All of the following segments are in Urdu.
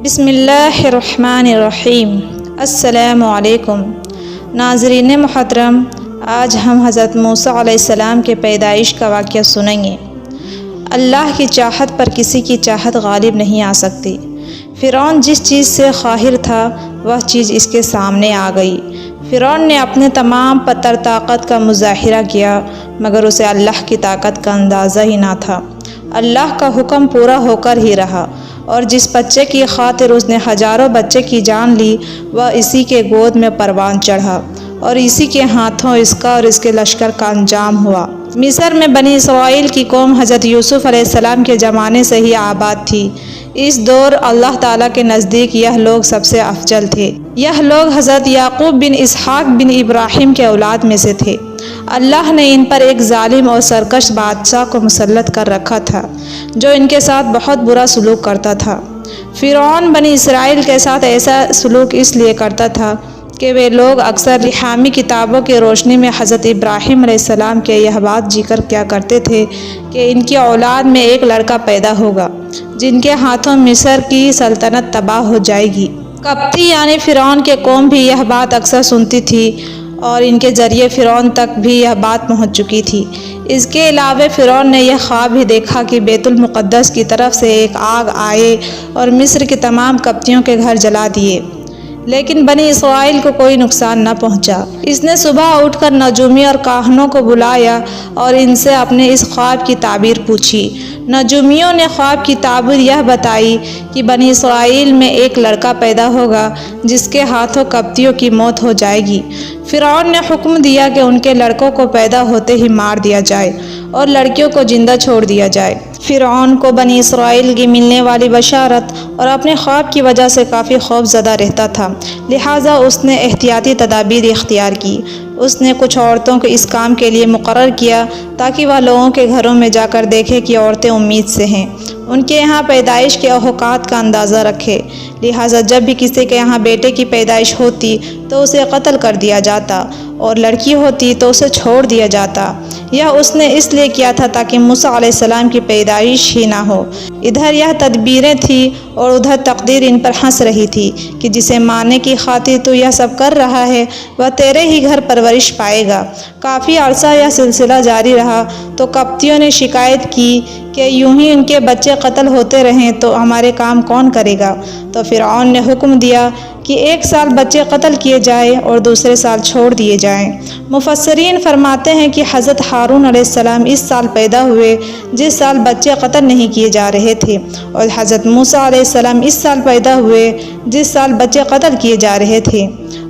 بسم اللہ الرحمن الرحیم۔ السلام علیکم ناظرین محترم، آج ہم حضرت موسیٰ علیہ السلام کے پیدائش کا واقعہ سنیں گے۔ اللہ کی چاہت پر کسی کی چاہت غالب نہیں آ سکتی۔ فرعون جس چیز سے قاہر تھا وہ چیز اس کے سامنے آ گئی۔ فرعون نے اپنے تمام پتر طاقت کا مظاہرہ کیا، مگر اسے اللہ کی طاقت کا اندازہ ہی نہ تھا۔ اللہ کا حکم پورا ہو کر ہی رہا، اور جس بچے کی خاطر اس نے ہزاروں بچے کی جان لی، وہ اسی کے گود میں پروان چڑھا، اور اسی کے ہاتھوں اس کا اور اس کے لشکر کا انجام ہوا۔ مصر میں بنی اسرائیل کی قوم حضرت یوسف علیہ السلام کے زمانے سے ہی آباد تھی۔ اس دور اللہ تعالیٰ کے نزدیک یہ لوگ سب سے افضل تھے۔ یہ لوگ حضرت یعقوب بن اسحاق بن ابراہیم کے اولاد میں سے تھے۔ اللہ نے ان پر ایک ظالم اور سرکش بادشاہ کو مسلط کر رکھا تھا، جو ان کے ساتھ بہت برا سلوک کرتا تھا۔ فرعون بنی اسرائیل کے ساتھ ایسا سلوک اس لیے کرتا تھا کہ وہ لوگ اکثر لحامی کتابوں کی روشنی میں حضرت ابراہیم علیہ السلام کے یہ بات ذکر کیا کرتے تھے کہ ان کی اولاد میں ایک لڑکا پیدا ہوگا جن کے ہاتھوں مصر کی سلطنت تباہ ہو جائے گی۔ قبطی یعنی فرعون کے قوم بھی یہ بات اکثر سنتی تھی، اور ان کے ذریعے فرعون تک بھی یہ بات پہنچ چکی تھی۔ اس کے علاوہ فرعون نے یہ خواب بھی دیکھا کہ بیت المقدس کی طرف سے ایک آگ آئے اور مصر کے تمام قبطیوں کے گھر جلا دیے، لیکن بنی اسرائیل کو کوئی نقصان نہ پہنچا۔ اس نے صبح اٹھ کر نجومی اور کاہنوں کو بلایا اور ان سے اپنے اس خواب کی تعبیر پوچھی۔ نجومیوں نے خواب کی تعبیر یہ بتائی کہ بنی اسرائیل میں ایک لڑکا پیدا ہوگا جس کے ہاتھوں قبطیوں کی موت ہو جائے گی۔ فرعون نے حکم دیا کہ ان کے لڑکوں کو پیدا ہوتے ہی مار دیا جائے اور لڑکیوں کو زندہ چھوڑ دیا جائے۔ فرعون کو بنی اسرائیل کی ملنے والی بشارت اور اپنے خواب کی وجہ سے کافی خوف زدہ رہتا تھا، لہٰذا اس نے احتیاطی تدابیر اختیار کی۔ اس نے کچھ عورتوں کو اس کام کے لیے مقرر کیا تاکہ وہ لوگوں کے گھروں میں جا کر دیکھے کہ عورتیں امید سے ہیں، ان کے یہاں پیدائش کے اوقات کا اندازہ رکھے۔ لہٰذا جب بھی کسی کے یہاں بیٹے کی پیدائش ہوتی تو اسے قتل کر دیا جاتا، اور لڑکی ہوتی تو اسے چھوڑ دیا جاتا۔ یہ اس نے اس لیے کیا تھا تاکہ موسیٰ علیہ السلام کی پیدائش ہی نہ ہو۔ ادھر یہ تدبیریں تھیں اور ادھر تقدیر ان پر ہنس رہی تھی کہ جسے مارنے کی خاطر تو یہ سب کر رہا ہے وہ تیرے ہی گھر پرورش پائے گا۔ کافی عرصہ یہ سلسلہ جاری رہا تو قبطیوں نے شکایت کی کہ یوں ہی ان کے بچے قتل ہوتے رہیں تو ہمارے کام کون کرے گا؟ تو فرعون نے حکم دیا کہ 1 سال بچے قتل کیے جائیں اور دوسرے سال چھوڑ دیے جائیں۔ مفسرین فرماتے ہیں کہ حضرت ہارون علیہ السلام اس سال پیدا ہوئے جس سال بچے قتل نہیں کیے جا رہے تھے، اور حضرت موسیٰ علیہ السلام اس سال پیدا ہوئے جس سال بچے قتل کیے جا رہے تھے۔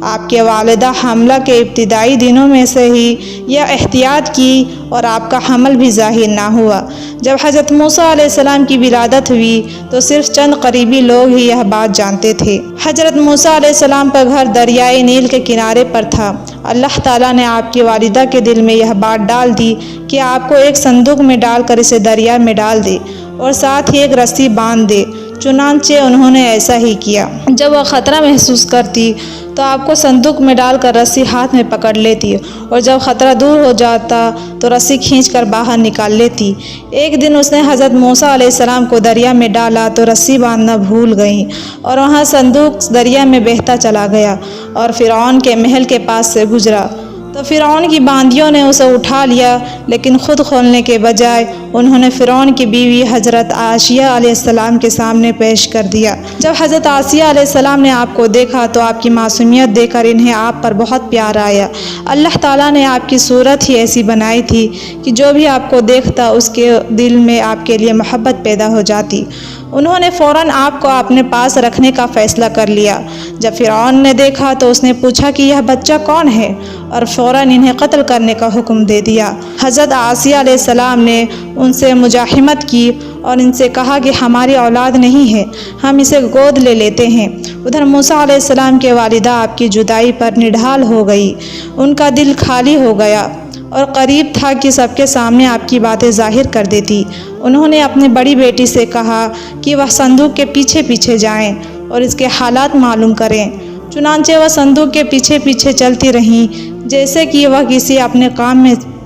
آپ کے والدہ حملہ کے ابتدائی دنوں میں سے ہی یہ احتیاط کی اور آپ کا حمل بھی ظاہر نہ ہوا۔ جب حضرت موسیٰ علیہ السلام کی ولادت ہوئی تو صرف چند قریبی لوگ ہی یہ بات جانتے تھے۔ حضرت موسیٰ علیہ السلام کا گھر دریائے نیل کے کنارے پر تھا۔ اللہ تعالیٰ نے آپ کی والدہ کے دل میں یہ بات ڈال دی کہ آپ کو ایک صندوق میں ڈال کر اسے دریا میں ڈال دے اور ساتھ ہی ایک رسی باندھ دے۔ چنانچہ انہوں نے ایسا ہی کیا۔ جب وہ خطرہ محسوس کرتی تو آپ کو صندوق میں ڈال کر رسی ہاتھ میں پکڑ لیتی، اور جب خطرہ دور ہو جاتا تو رسی کھینچ کر باہر نکال لیتی۔ ایک دن اس نے حضرت موسیٰ علیہ السلام کو دریا میں ڈالا تو رسی باندھنا بھول گئیں، اور وہاں صندوق دریا میں بہتا چلا گیا اور فرعون کے محل کے پاس سے گزرا۔ تو فرعون کی باندیوں نے اسے اٹھا لیا، لیکن خود کھولنے کے بجائے انہوں نے فرعون کی بیوی حضرت عائشہ علیہ السلام کے سامنے پیش کر دیا۔ جب حضرت عائشہ علیہ السلام نے آپ کو دیکھا تو آپ کی معصومیت دیکھ کر انہیں آپ پر بہت پیار آیا۔ اللہ تعالیٰ نے آپ کی صورت ہی ایسی بنائی تھی کہ جو بھی آپ کو دیکھتا اس کے دل میں آپ کے لیے محبت پیدا ہو جاتی۔ انہوں نے فوراً آپ کو اپنے پاس رکھنے کا فیصلہ کر لیا۔ جب فرعون نے دیکھا تو اس نے پوچھا کہ یہ بچہ کون ہے، اور فوراً انہیں قتل کرنے کا حکم دے دیا۔ حضرت عائشہ علیہ السلام نے ان سے مزاحمت کی اور ان سے کہا کہ ہماری اولاد نہیں ہے، ہم اسے گود لے لیتے ہیں۔ ادھر موسیٰ علیہ السلام کے والدہ آپ کی جدائی پر نڈھال ہو گئی، ان کا دل خالی ہو گیا اور قریب تھا کہ سب کے سامنے آپ کی باتیں ظاہر کر دیتی۔ انہوں نے اپنی بڑی بیٹی سے کہا کہ وہ صندوق کے پیچھے پیچھے جائیں اور اس کے حالات معلوم کریں۔ چنانچہ وہ صندوق کے پیچھے پیچھے چلتی رہیں جیسے کہ وہ کسی اپنے کام میں